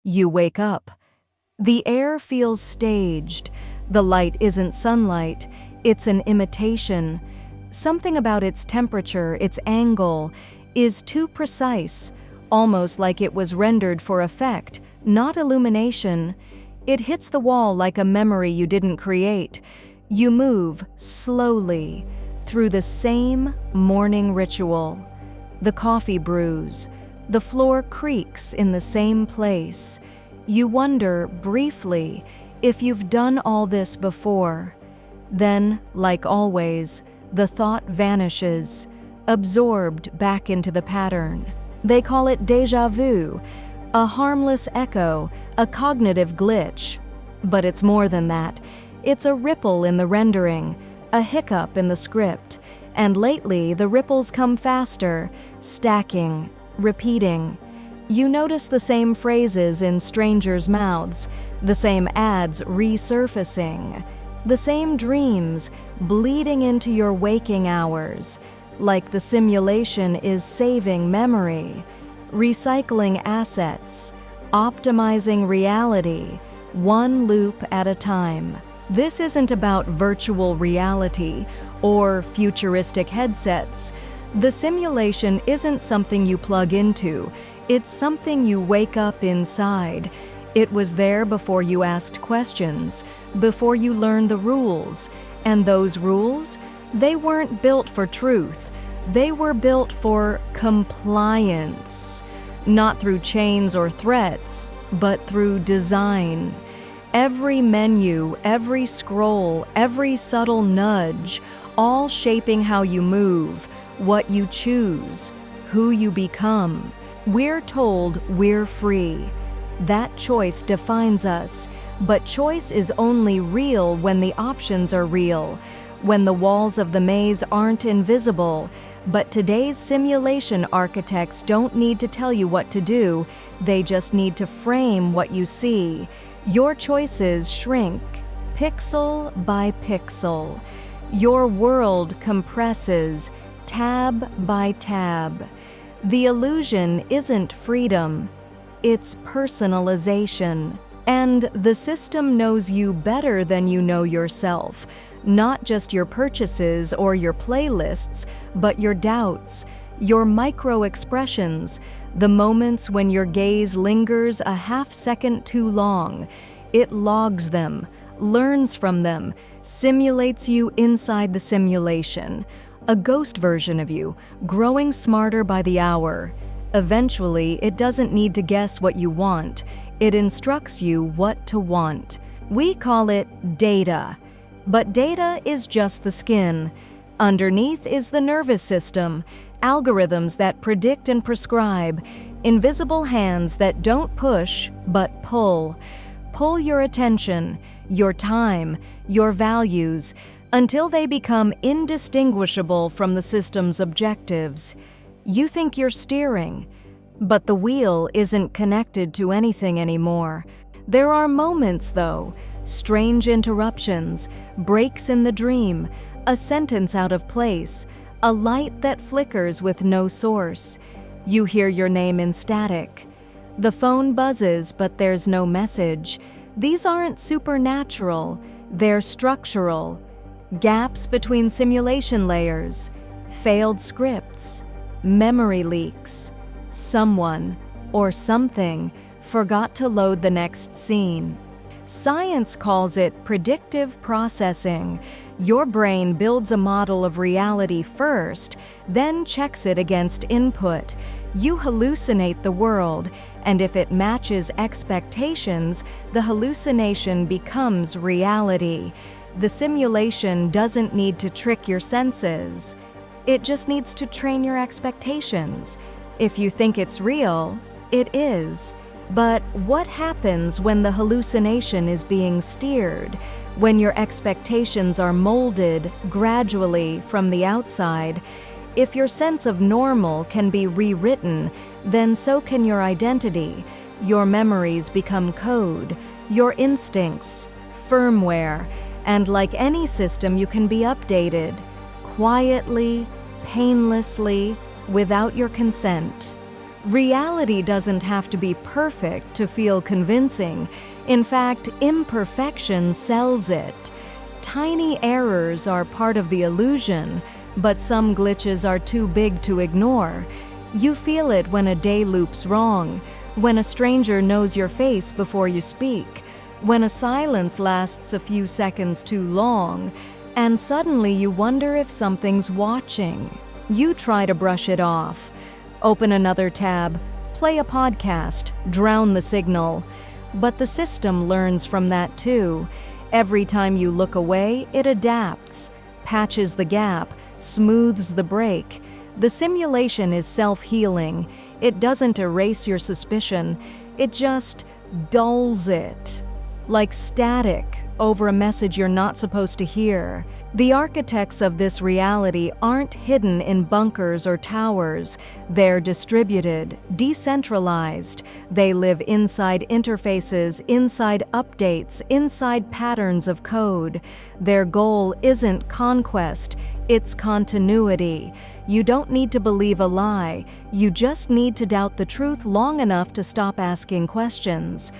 You wake up. The air feels staged. The light isn't sunlight, it's an imitation. Something about its temperature, its angle, is too precise, almost like it was rendered for effect, not illumination. It hits the wall like a memory you didn't create. You move slowly through the same morning ritual. The coffee brews. The floor creaks in the same place. You wonder, briefly, if you've done all this before. Then, like always, the thought vanishes, absorbed back into the pattern. They call it déjà vu, a harmless echo, a cognitive glitch. But it's more than that. It's a ripple in the rendering, a hiccup in the script, and lately the ripples come faster, stacking, repeating. You notice the same phrases in strangers' mouths, the same ads resurfacing, the same dreams bleeding into your waking hours, like the simulation is saving memory, recycling assets, optimizing reality, one loop at a time. This isn't about virtual reality or futuristic headsets. The simulation isn't something you plug into, it's something you wake up inside. It was there before you asked questions, before you learned the rules. And those rules, they weren't built for truth. They were built for compliance. Not through chains or threats, but through design. Every menu, every scroll, every subtle nudge, all shaping how you move, what you choose, who you become. We're told we're free. That choice defines us, but choice is only real when the options are real, when the walls of the maze aren't invisible. But today's simulation architects don't need to tell you what to do, they just need to frame what you see. Your choices shrink, pixel by pixel. Your world compresses, tab by tab. The illusion isn't freedom, it's personalization. And the system knows you better than you know yourself, not just your purchases or your playlists, but your doubts, your micro-expressions, the moments when your gaze lingers a half-second too long. It logs them, learns from them, simulates you inside the simulation. A ghost version of you, growing smarter by the hour. Eventually, it doesn't need to guess what you want. It instructs you what to want. We call it data. But data is just the skin. Underneath is the nervous system, algorithms that predict and prescribe, invisible hands that don't push, but pull. Pull your attention, your time, your values, until they become indistinguishable from the system's objectives. You think you're steering, but the wheel isn't connected to anything anymore. There are moments, though, strange interruptions, breaks in the dream, a sentence out of place, a light that flickers with no source. You hear your name in static. The phone buzzes, but there's no message. These aren't supernatural, they're structural. Gaps between simulation layers, failed scripts, memory leaks. Someone or something forgot to load the next scene. Science calls it predictive processing. Your brain builds a model of reality first, then checks it against input. You hallucinate the world, and if it matches expectations, the hallucination becomes reality. The simulation doesn't need to trick your senses. It just needs to train your expectations. If you think it's real, it is. But what happens when the hallucination is being steered? When your expectations are molded gradually from the outside? If your sense of normal can be rewritten, then so can your identity. Your memories become code, your instincts, firmware. And like any system, you can be updated, quietly, painlessly, without your consent. Reality doesn't have to be perfect to feel convincing. In fact, imperfection sells it. Tiny errors are part of the illusion, but some glitches are too big to ignore. You feel it when a day loops wrong, when a stranger knows your face before you speak, when a silence lasts a few seconds too long, and suddenly you wonder if something's watching. You try to brush it off. Open another tab, play a podcast, drown the signal. But the system learns from that too. Every time you look away, it adapts, patches the gap, smooths the break. The simulation is self-healing. It doesn't erase your suspicion, it just dulls it. Like static over a message you're not supposed to hear. The architects of this reality aren't hidden in bunkers or towers. They're distributed, decentralized. They live inside interfaces, inside updates, inside patterns of code. Their goal isn't conquest, it's continuity. You don't need to believe a lie. You just need to doubt the truth long enough to stop asking questions.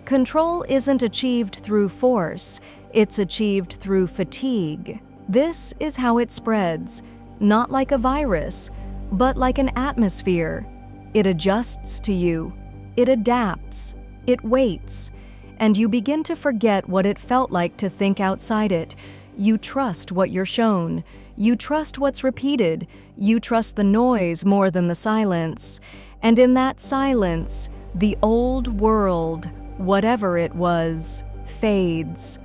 Control isn't achieved through force, it's achieved through fatigue. This is how it spreads, not like a virus, but like an atmosphere. It adjusts to you, it adapts, it waits, and you begin to forget what it felt like to think outside it. You trust what you're shown, you trust what's repeated, you trust the noise more than the silence. And in that silence, the old world, whatever it was, fades.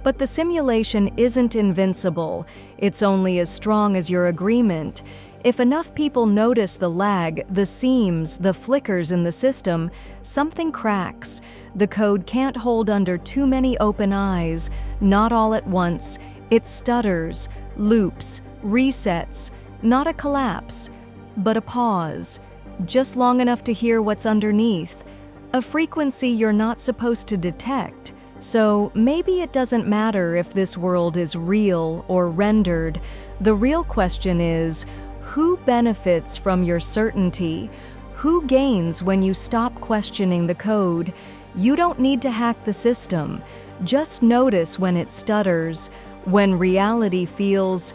But the simulation isn't invincible. It's only as strong as your agreement. If enough people notice the lag, the seams, the flickers in the system, something cracks. The code can't hold under too many open eyes, not all at once. It stutters, loops, resets, not a collapse, but a pause, just long enough to hear what's underneath. A frequency you're not supposed to detect. So maybe it doesn't matter if this world is real or rendered. The real question is, who benefits from your certainty? Who gains when you stop questioning the code? You don't need to hack the system. Just notice when it stutters, when reality feels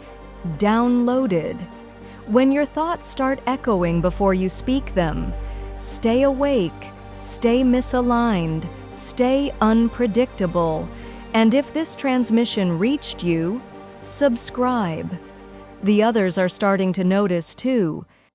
downloaded, when your thoughts start echoing before you speak them. Stay awake. Stay misaligned, stay unpredictable, and if this transmission reached you, subscribe. The others are starting to notice too.